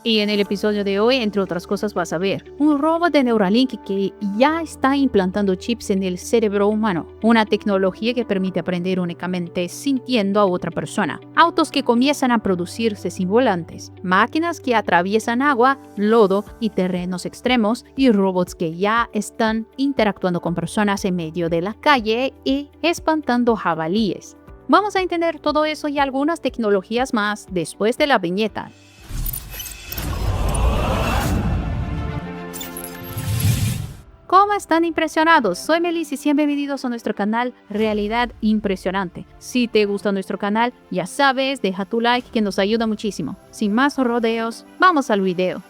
Y en el episodio de hoy, entre otras cosas, vas a ver un robot de Neuralink que ya está implantando chips en el cerebro humano, una tecnología que permite aprender únicamente sintiendo a otra persona, autos que comienzan a producirse sin volantes, máquinas que atraviesan agua, lodo y terrenos extremos y robots que ya están interactuando con personas en medio de la calle y espantando jabalíes. Vamos a entender todo eso y algunas tecnologías más después de la viñeta. ¿Cómo están impresionados? Soy Melis y bienvenidos a nuestro canal Realidad Impresionante. Si te gusta nuestro canal, ya sabes, deja tu like que nos ayuda muchísimo. Sin más rodeos, vamos al video.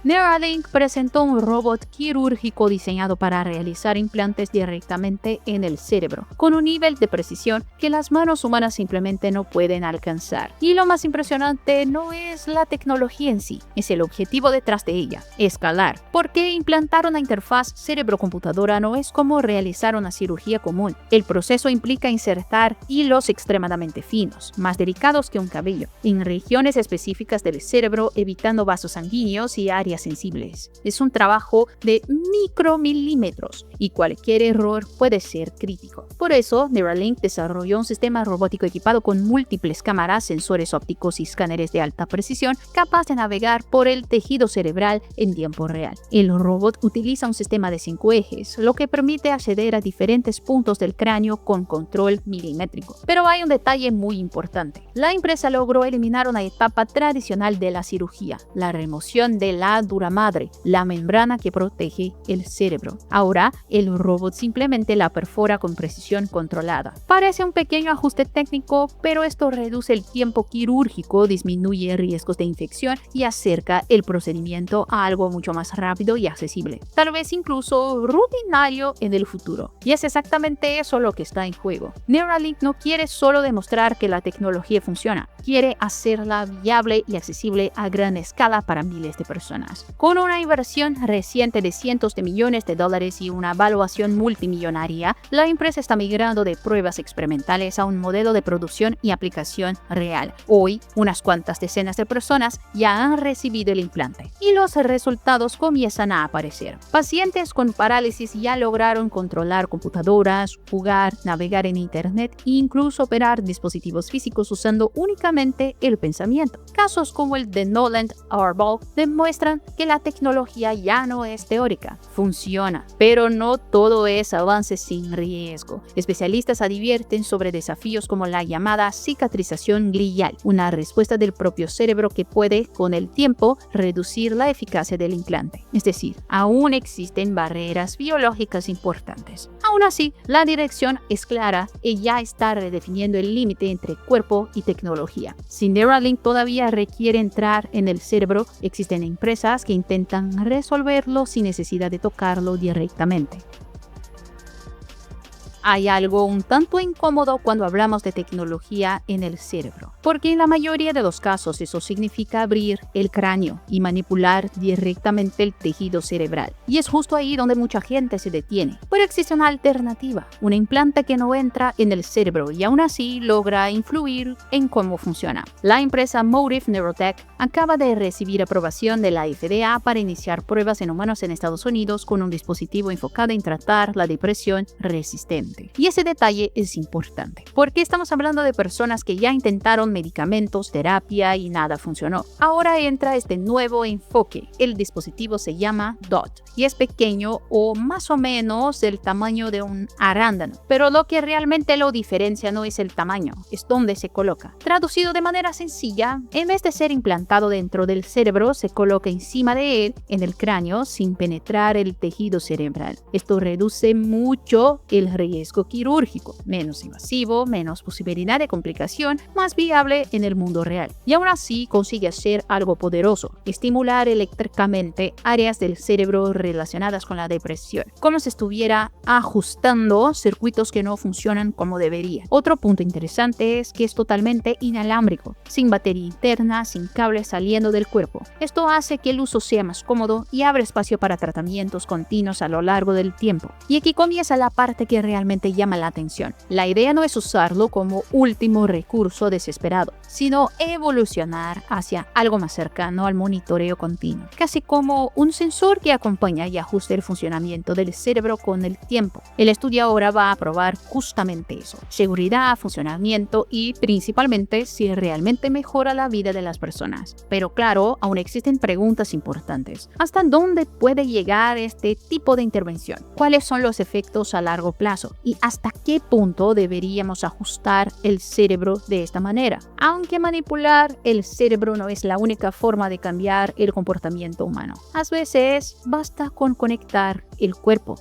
Neuralink presentó un robot quirúrgico diseñado para realizar implantes directamente en el cerebro, con un nivel de precisión que las manos humanas simplemente no pueden alcanzar. Y lo más impresionante no es la tecnología en sí, es el objetivo detrás de ella, escalar. Porque implantar una interfaz cerebro-computadora no es como realizar una cirugía común. El proceso implica insertar hilos extremadamente finos, más delicados que un cabello, en regiones específicas del cerebro, evitando vasos sanguíneos y áreas sensibles. Es un trabajo de micromilímetros y cualquier error puede ser crítico. Por eso, Neuralink desarrolló un sistema robótico equipado con múltiples cámaras, sensores ópticos y escáneres de alta precisión capaz de navegar por el tejido cerebral en tiempo real. El robot utiliza un sistema de 5 ejes, lo que permite acceder a diferentes puntos del cráneo con control milimétrico. Pero hay un detalle muy importante. La empresa logró eliminar una etapa tradicional de la cirugía, la remoción de la dura madre, la membrana que protege el cerebro. Ahora, el robot simplemente la perfora con precisión controlada. Parece un pequeño ajuste técnico, pero esto reduce el tiempo quirúrgico, disminuye riesgos de infección y acerca el procedimiento a algo mucho más rápido y accesible, tal vez incluso rutinario en el futuro. Y es exactamente eso lo que está en juego. Neuralink no quiere solo demostrar que la tecnología funciona, quiere hacerla viable y accesible a gran escala para miles de personas. Con una inversión reciente de cientos de millones de dólares y una evaluación multimillonaria, la empresa está migrando de pruebas experimentales a un modelo de producción y aplicación real. Hoy, unas cuantas decenas de personas ya han recibido el implante y los resultados comienzan a aparecer. Pacientes con parálisis ya lograron controlar computadoras, jugar, navegar en internet e incluso operar dispositivos físicos usando únicamente el pensamiento. Casos como el de Nolan Arbol demuestran que la tecnología ya no es teórica, funciona, pero no todo es avance sin riesgo. Especialistas advierten sobre desafíos como la llamada cicatrización glial, una respuesta del propio cerebro que puede, con el tiempo, reducir la eficacia del implante. Es decir, aún existen barreras biológicas importantes. Aún así, la dirección es clara y ya está redefiniendo el límite entre cuerpo y tecnología. Si Neuralink todavía requiere entrar en el cerebro, existen empresas que intentan resolverlo sin necesidad de tocarlo directamente. Hay algo un tanto incómodo cuando hablamos de tecnología en el cerebro, porque en la mayoría de los casos eso significa abrir el cráneo y manipular directamente el tejido cerebral. Y es justo ahí donde mucha gente se detiene. Pero existe una alternativa, un implante que no entra en el cerebro y aún así logra influir en cómo funciona. La empresa Motive Neurotech acaba de recibir aprobación de la FDA para iniciar pruebas en humanos en Estados Unidos con un dispositivo enfocado en tratar la depresión resistente. Y ese detalle es importante, porque estamos hablando de personas que ya intentaron medicamentos, terapia y nada funcionó. Ahora entra este nuevo enfoque. El dispositivo se llama DOT y es pequeño o más o menos del tamaño de un arándano. Pero lo que realmente lo diferencia no es el tamaño, es dónde se coloca. Traducido de manera sencilla, en vez de ser implantado dentro del cerebro, se coloca encima de él, en el cráneo, sin penetrar el tejido cerebral. Esto reduce mucho el riesgo quirúrgico, menos invasivo, menos posibilidad de complicación, más viable en el mundo real. Y aún así consigue hacer algo poderoso, estimular eléctricamente áreas del cerebro relacionadas con la depresión, como si estuviera ajustando circuitos que no funcionan como debería. Otro punto interesante es que es totalmente inalámbrico, sin batería interna, sin cables saliendo del cuerpo. Esto hace que el uso sea más cómodo y abre espacio para tratamientos continuos a lo largo del tiempo. Y aquí comienza la parte que realmente llama la atención. La idea no es usarlo como último recurso desesperado. sino evolucionar hacia algo más cercano al monitoreo continuo, casi como un sensor que acompaña y ajusta el funcionamiento del cerebro con el tiempo. El estudio ahora va a probar justamente eso: seguridad, funcionamiento y principalmente si realmente mejora la vida de las personas. Pero claro, aún existen preguntas importantes. ¿Hasta dónde puede llegar este tipo de intervención? ¿Cuáles son los efectos a largo plazo? ¿Y hasta qué punto deberíamos ajustar el cerebro de esta manera? Aunque manipular el cerebro no es la única forma de cambiar el comportamiento humano. A veces basta con conectar el cuerpo.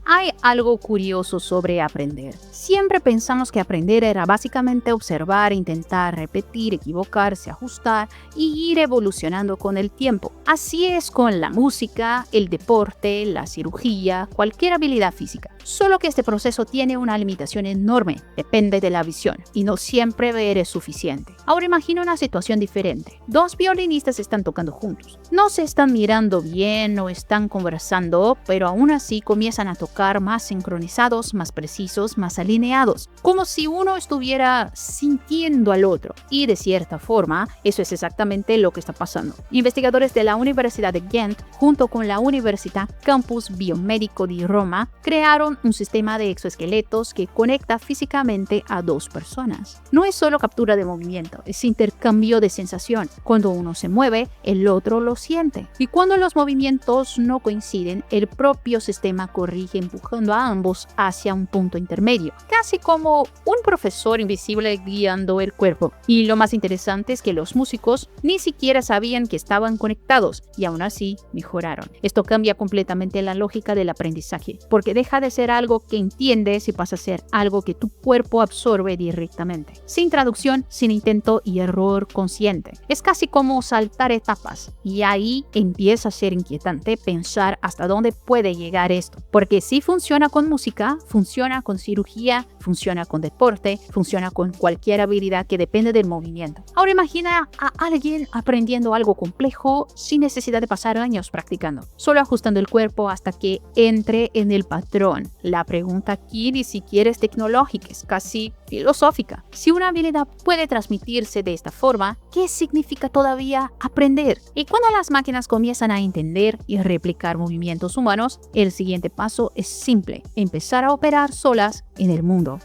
Hay algo curioso sobre aprender. Siempre pensamos que aprender era básicamente observar, intentar, repetir, equivocarse, ajustar y ir evolucionando con el tiempo. Así es con la música, el deporte, la cirugía, cualquier habilidad física. Solo que este proceso tiene una limitación enorme, depende de la visión, y no siempre ver es suficiente. Ahora imagina una situación diferente. Dos violinistas están tocando juntos. No se están mirando bien, no están conversando, pero aún así comienzan a tocar más sincronizados, más precisos, más alineados, como si uno estuviera sintiendo al otro. Y de cierta forma, eso es exactamente lo que está pasando. Investigadores de la Universidad de Ghent, junto con la Università Campus Biomedico di Roma, crearon un sistema de exoesqueletos que conecta físicamente a dos personas. No es solo captura de movimiento, es intercambio de sensación. Cuando uno se mueve, el otro lo siente. Y cuando los movimientos no coinciden, el propio sistema corrige empujando a ambos hacia un punto intermedio, casi como un profesor invisible guiando el cuerpo. Y lo más interesante es que los músicos ni siquiera sabían que estaban conectados y aún así mejoraron. Esto cambia completamente la lógica del aprendizaje, porque deja de ser algo que entiendes y pasa a ser algo que tu cuerpo absorbe directamente, sin traducción, sin intento y error consciente. Es casi como saltar etapas, y ahí empieza a ser inquietante pensar hasta dónde puede llegar esto, porque si funciona con música, funciona con cirugía, funciona con deporte, funciona con cualquier habilidad que depende del movimiento. Ahora imagina a alguien aprendiendo algo complejo sin necesidad de pasar años practicando, solo ajustando el cuerpo hasta que entre en el patrón. La pregunta aquí ni siquiera es tecnológica, es casi filosófica. Si una habilidad puede transmitirse de esta forma, ¿qué significa todavía aprender? Y cuando las máquinas comienzan a entender y replicar movimientos humanos, el siguiente paso es simple: empezar a operar solas en el mundo.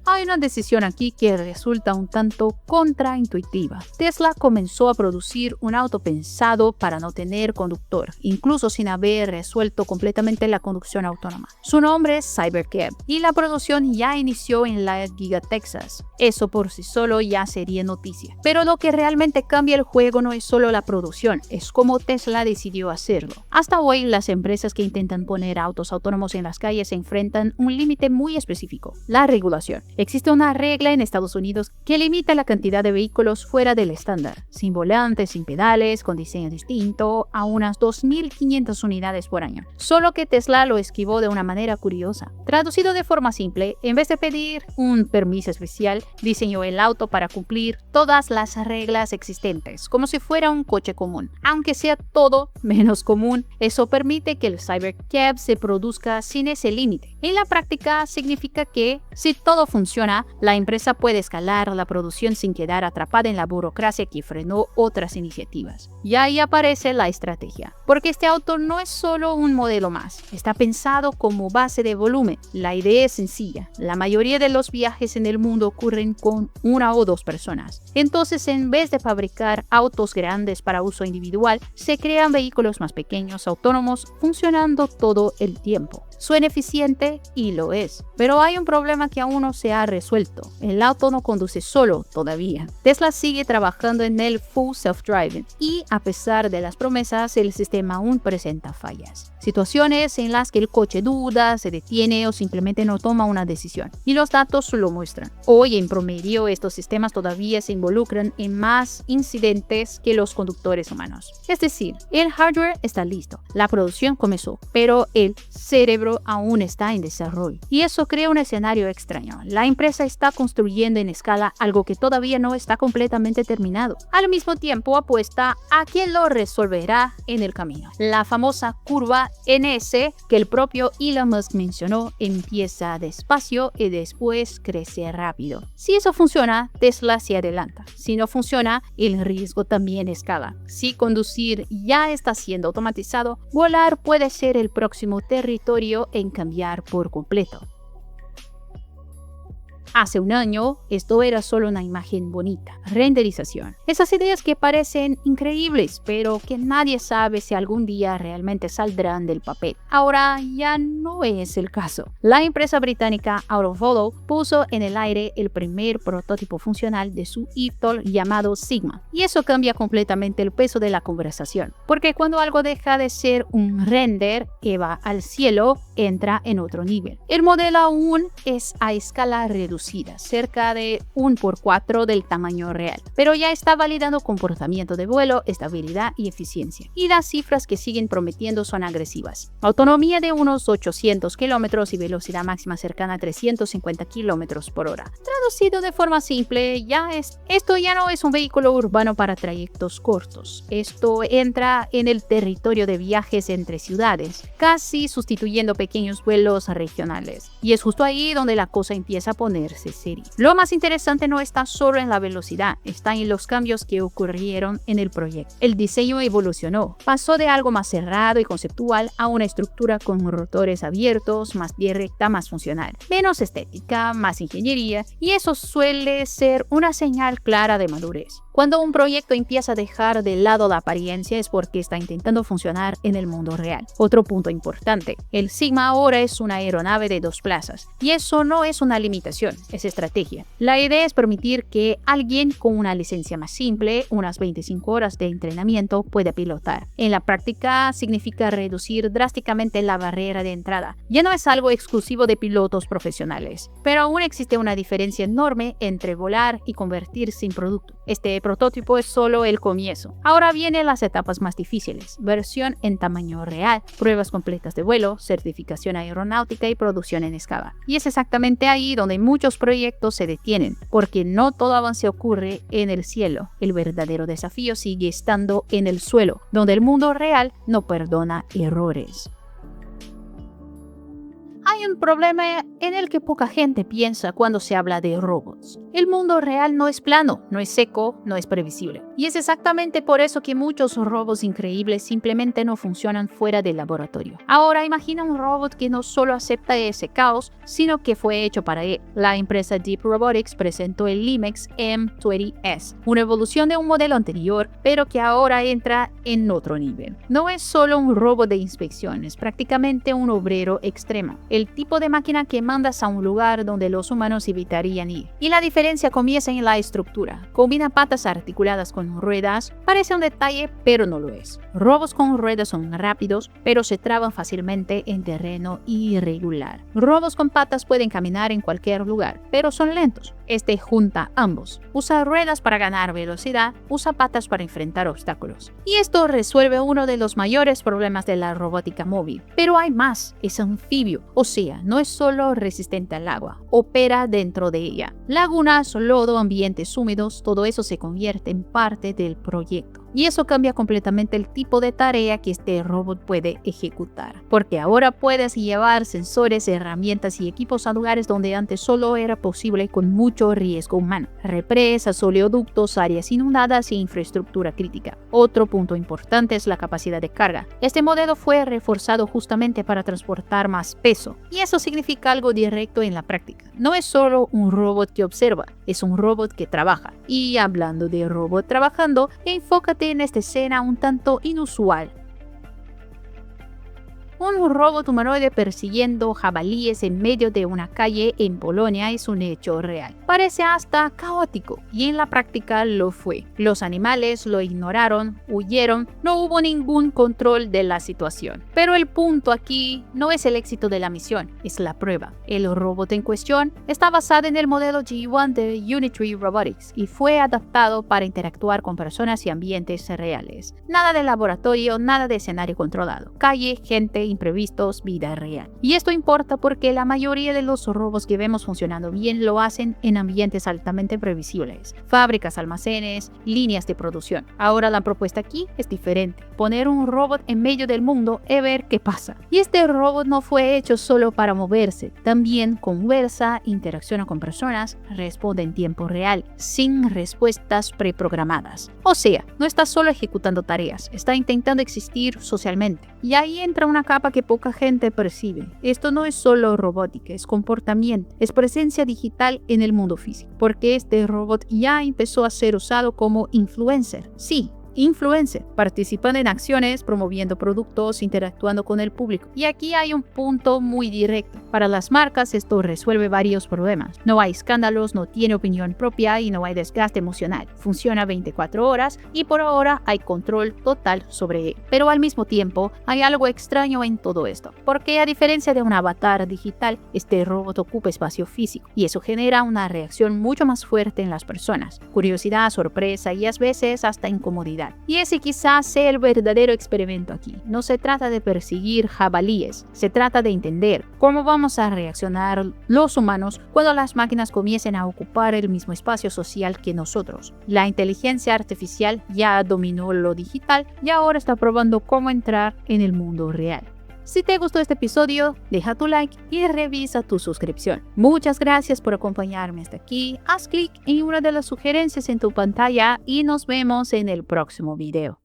Hay una decisión aquí que resulta un tanto contraintuitiva. Tesla comenzó a producir un auto pensado para no tener conductor, incluso sin haber resuelto completamente la conducción autónoma. Su nombre es Cybercab y la producción ya inició en la Giga Texas. Eso por sí solo ya sería noticia. Pero lo que realmente cambia el juego no es solo la producción, es cómo Tesla decidió hacerlo. Hasta hoy, las empresas que intentan poner autos autónomos en las calles se enfrentan a un límite muy específico: la regulación. Existe una regla en Estados Unidos que limita la cantidad de vehículos fuera del estándar, sin volantes, sin pedales, con diseño distinto, a unas 2.500 unidades por año. Solo que Tesla lo esquivó de una manera curiosa. Traducido de forma simple, en vez de pedir un permiso especial, diseñó el auto para cumplir todas las reglas existentes, como si fuera un coche común. Aunque sea todo menos común, eso permite que el Cybercab se produzca sin ese límite. En la práctica significa que, si todo funciona, la empresa puede escalar la producción sin quedar atrapada en la burocracia que frenó otras iniciativas. Y ahí aparece la estrategia, porque este auto no es solo un modelo más, está pensado como base de volumen. La idea es sencilla: la mayoría de los viajes en el mundo ocurren con una o dos personas. Entonces, en vez de fabricar autos grandes para uso individual, se crean vehículos más pequeños, autónomos, funcionando todo el tiempo. Suena eficiente y lo es, pero hay un problema que aún no se ha resuelto: el auto no conduce solo todavía. Tesla sigue trabajando en el Full Self-Driving y, a pesar de las promesas, el sistema aún presenta fallas. Situaciones en las que el coche duda, se detiene o simplemente no toma una decisión. Y los datos lo muestran. Hoy, en promedio, estos sistemas todavía se involucran en más incidentes que los conductores humanos. Es decir, el hardware está listo, la producción comenzó, pero el cerebro aún está en desarrollo. Y eso crea un escenario extraño. La empresa está construyendo en escala algo que todavía no está completamente terminado. Al mismo tiempo apuesta a quien lo resolverá en el camino. La famosa curva NS que el propio Elon Musk mencionó empieza despacio y después crece rápido. Si eso funciona, Tesla se adelanta. Si no funciona, el riesgo también escala. Si conducir ya está siendo automatizado, volar puede ser el próximo territorio en cambiar por completo. Hace un año, esto era solo una imagen bonita, renderización. Esas ideas que parecen increíbles, pero que nadie sabe si algún día realmente saldrán del papel. Ahora ya no es el caso. La empresa británica Autofollow puso en el aire el primer prototipo funcional de su eVTOL llamado Sigma. Y eso cambia completamente el peso de la conversación, porque cuando algo deja de ser un render que va al cielo, entra en otro nivel. El modelo aún es a escala reducida, cerca de 1/4 del tamaño real, pero ya está validando comportamiento de vuelo, estabilidad y eficiencia. Y las cifras que siguen prometiendo son agresivas. Autonomía de unos 800 kilómetros y velocidad máxima cercana a 350 kilómetros por hora. Traducido de forma simple, esto ya no es un vehículo urbano para trayectos cortos. Esto entra en el territorio de viajes entre ciudades, casi sustituyendo pequeños vuelos regionales. Y es justo ahí donde la cosa empieza a ponerse seria. Lo más interesante no está solo en la velocidad, está en los cambios que ocurrieron en el proyecto. El diseño evolucionó, pasó de algo más cerrado y conceptual a una estructura con rotores abiertos, más directa, más funcional, menos estética, más ingeniería, y eso suele ser una señal clara de madurez. Cuando un proyecto empieza a dejar de lado la apariencia es porque está intentando funcionar en el mundo real. Otro punto importante, el Sigma ahora es una aeronave de 2 plazas, y eso no es una limitación, es estrategia. La idea es permitir que alguien con una licencia más simple, unas 25 horas de entrenamiento, pueda pilotar. En la práctica significa reducir drásticamente la barrera de entrada. Ya no es algo exclusivo de pilotos profesionales, pero aún existe una diferencia enorme entre volar y convertirse en producto. Este prototipo es solo el comienzo. Ahora vienen las etapas más difíciles: versión en tamaño real, pruebas completas de vuelo, certificación aeronáutica y producción en escala. Y es exactamente ahí donde muchos proyectos se detienen, porque no todo avance ocurre en el cielo. El verdadero desafío sigue estando en el suelo, donde el mundo real no perdona errores. Hay un problema en el que poca gente piensa cuando se habla de robots. El mundo real no es plano, no es seco, no es previsible. Y es exactamente por eso que muchos robots increíbles simplemente no funcionan fuera del laboratorio. Ahora imagina un robot que no solo acepta ese caos, sino que fue hecho para él. La empresa Deep Robotics presentó el Limex M20S, una evolución de un modelo anterior, pero que ahora entra en otro nivel. No es solo un robot de inspección, es prácticamente un obrero extremo. El tipo de máquina que mandas a un lugar donde los humanos evitarían ir. Y la diferencia comienza en la estructura. Combina patas articuladas con ruedas. Parece un detalle, pero no lo es. Robots con ruedas son rápidos, pero se traban fácilmente en terreno irregular. Robots con patas pueden caminar en cualquier lugar, pero son lentos. Este junta ambos. Usa ruedas para ganar velocidad, usa patas para enfrentar obstáculos. Y esto resuelve uno de los mayores problemas de la robótica móvil. Pero hay más, es anfibio. O sea, no es solo resistente al agua, opera dentro de ella. Lagunas, lodo, ambientes húmedos, todo eso se convierte en parte del proyecto. Y eso cambia completamente el tipo de tarea que este robot puede ejecutar. Porque ahora puedes llevar sensores, herramientas y equipos a lugares donde antes solo era posible con mucho riesgo humano. Represas, oleoductos, áreas inundadas e infraestructura crítica. Otro punto importante es la capacidad de carga. Este modelo fue reforzado justamente para transportar más peso. Y eso significa algo directo en la práctica. No es solo un robot que observa, es un robot que trabaja. Y hablando de robot trabajando, enfócate en esta escena un tanto inusual. Un robot humanoide persiguiendo jabalíes en medio de una calle en Polonia es un hecho real. Parece hasta caótico, y en la práctica lo fue. Los animales lo ignoraron, huyeron, no hubo ningún control de la situación. Pero el punto aquí no es el éxito de la misión, es la prueba. El robot en cuestión está basado en el modelo G1 de Unitree Robotics y fue adaptado para interactuar con personas y ambientes reales. Nada de laboratorio, nada de escenario controlado. Calle, gente imprevistos vida real. Y esto importa porque la mayoría de los robots que vemos funcionando bien lo hacen en ambientes altamente previsibles, fábricas, almacenes, líneas de producción. Ahora la propuesta aquí es diferente, poner un robot en medio del mundo y ver qué pasa. Y este robot no fue hecho solo para moverse, también conversa, interacciona con personas, responde en tiempo real, sin respuestas preprogramadas. O sea, no está solo ejecutando tareas, está intentando existir socialmente. Y ahí entra una capa que poca gente percibe. Esto no es solo robótica, es comportamiento, es presencia digital en el mundo físico, porque este robot ya empezó a ser usado como influencer. Sí, influencer, participan en acciones, promoviendo productos, interactuando con el público. Y aquí hay un punto muy directo. Para las marcas esto resuelve varios problemas. No hay escándalos, no tiene opinión propia y no hay desgaste emocional. Funciona 24 horas y por ahora hay control total sobre él. Pero al mismo tiempo hay algo extraño en todo esto, porque a diferencia de un avatar digital, este robot ocupa espacio físico y eso genera una reacción mucho más fuerte en las personas. Curiosidad, sorpresa y a veces hasta incomodidad. Y ese quizás sea el verdadero experimento aquí. No se trata de perseguir jabalíes, se trata de entender cómo vamos a reaccionar los humanos cuando las máquinas comiencen a ocupar el mismo espacio social que nosotros. La inteligencia artificial ya dominó lo digital y ahora está probando cómo entrar en el mundo real. Si te gustó este episodio, deja tu like y revisa tu suscripción. Muchas gracias por acompañarme hasta aquí. Haz clic en una de las sugerencias en tu pantalla y nos vemos en el próximo video.